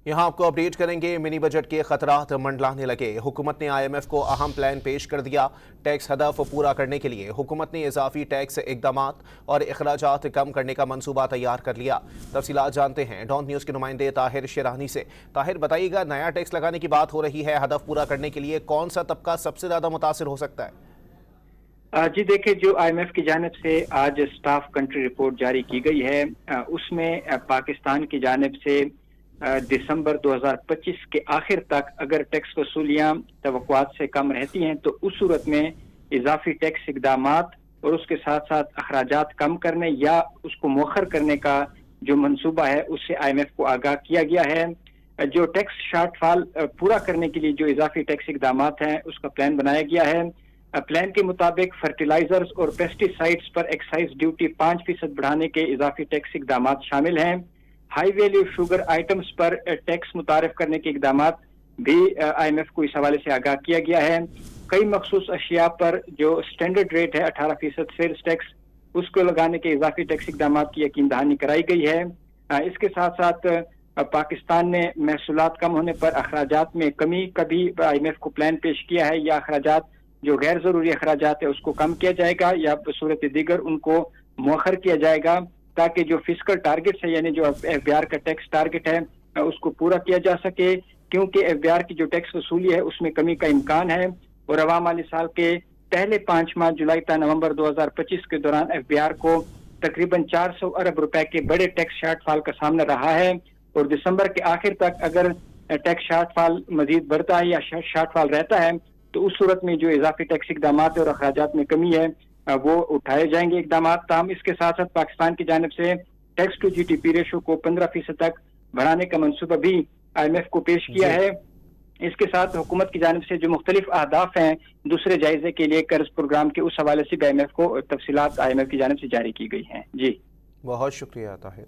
यहाँ आपको अपडेट करेंगे। मिनी बजट के खतरात मंडलाने लगे। हुकूमत ने IMF को अहम प्लान पेश कर दिया। टैक्स हदफ पूरा करने के लिए हुकूमत ने इजाफी टैक्स इकदामात और अखराजात कम करने का मंसूबा तैयार कर लिया। तफसीलात जानते हैं डॉन न्यूज़ के नुमाइंदे ताहिर शेरानी से। ताहिर, बताइएगा, नया टैक्स लगाने की बात हो रही है, हदफ पूरा करने के लिए कौन सा तबका सबसे ज़्यादा मुतासिर हो सकता है? जी देखिए, जो IMF की जानिब से आज स्टाफ कंट्री रिपोर्ट जारी की गई है, उसमें पाकिस्तान की जानिब से दिसंबर 2025 के आखिर तक अगर टैक्स वसूलियां तवक्कुआत से कम रहती हैं तो उस सूरत में इजाफी टैक्स इकदामात और उसके साथ साथ अखराजात कम करने या उसको मौखर करने का जो मंसूबा है उससे IMF को आगाह किया गया है। जो टैक्स शॉर्टफॉल पूरा करने के लिए जो इजाफी टैक्स इकदामात हैं उसका प्लान बनाया गया है। प्लान के मुताबिक फर्टिलाइजर्स और पेस्टिसाइड्स पर एक्साइज ड्यूटी 5% बढ़ाने के इजाफी टैक्स इकदामात शामिल हैं। हाई वैल्यू शुगर आइटम्स पर टैक्स मुतारिफ करने के इकदामात भी IMF को इस हवाले से आगाह किया गया है। कई मखसूस अशिया पर जो स्टैंडर्ड रेट है 18% सेल्स टैक्स, उसको लगाने के इजाफी टैक्स इकदामात की यकीन दहानी कराई गई है। इसके साथ साथ पाकिस्तान ने महसूलात कम होने पर अखराजात में कमी का भी IMF को प्लान पेश किया है, या अखराजात जो गैर जरूरी अखराजात है उसको कम किया जाएगा या बसूरत दीगर उनको मौखर किया जाएगा, ताकि जो फिस्कल टारगेट है यानी जो FBR का टैक्स टारगेट है उसको पूरा किया जा सके। क्योंकि FBR की जो टैक्स वसूली है उसमें कमी का इम्कान है और अवाम माली साल के पहले 5 माह जुलाई तक नवंबर 2025 के दौरान FBR को तकरीबन 400 अरब रुपए के बड़े टैक्स शॉर्टफॉल का सामना रहा है। और दिसंबर के आखिर तक अगर टैक्स शॉर्टफॉल मजीद बढ़ता है या शॉर्टफॉल रहता है तो उस सूरत में जो इजाफी टैक्स इकदामात और अखराजात में कमी है वो उठाए जाएंगे इकदामात। ताम इसके साथ साथ पाकिस्तान की जानिब से टैक्स टू GDP रेशो को 15% तक बढ़ाने का मंसूबा भी IMF को पेश किया है। इसके साथ हुकूमत की जानिब से जो मुख्तलिफ अहदाफ हैं दूसरे जायजे के लिए कर्ज प्रोग्राम के, उस हवाले से भी IMF को तफसीलात IMF की जानिब से जारी की गई हैं। जी, बहुत शुक्रिया ताहिर।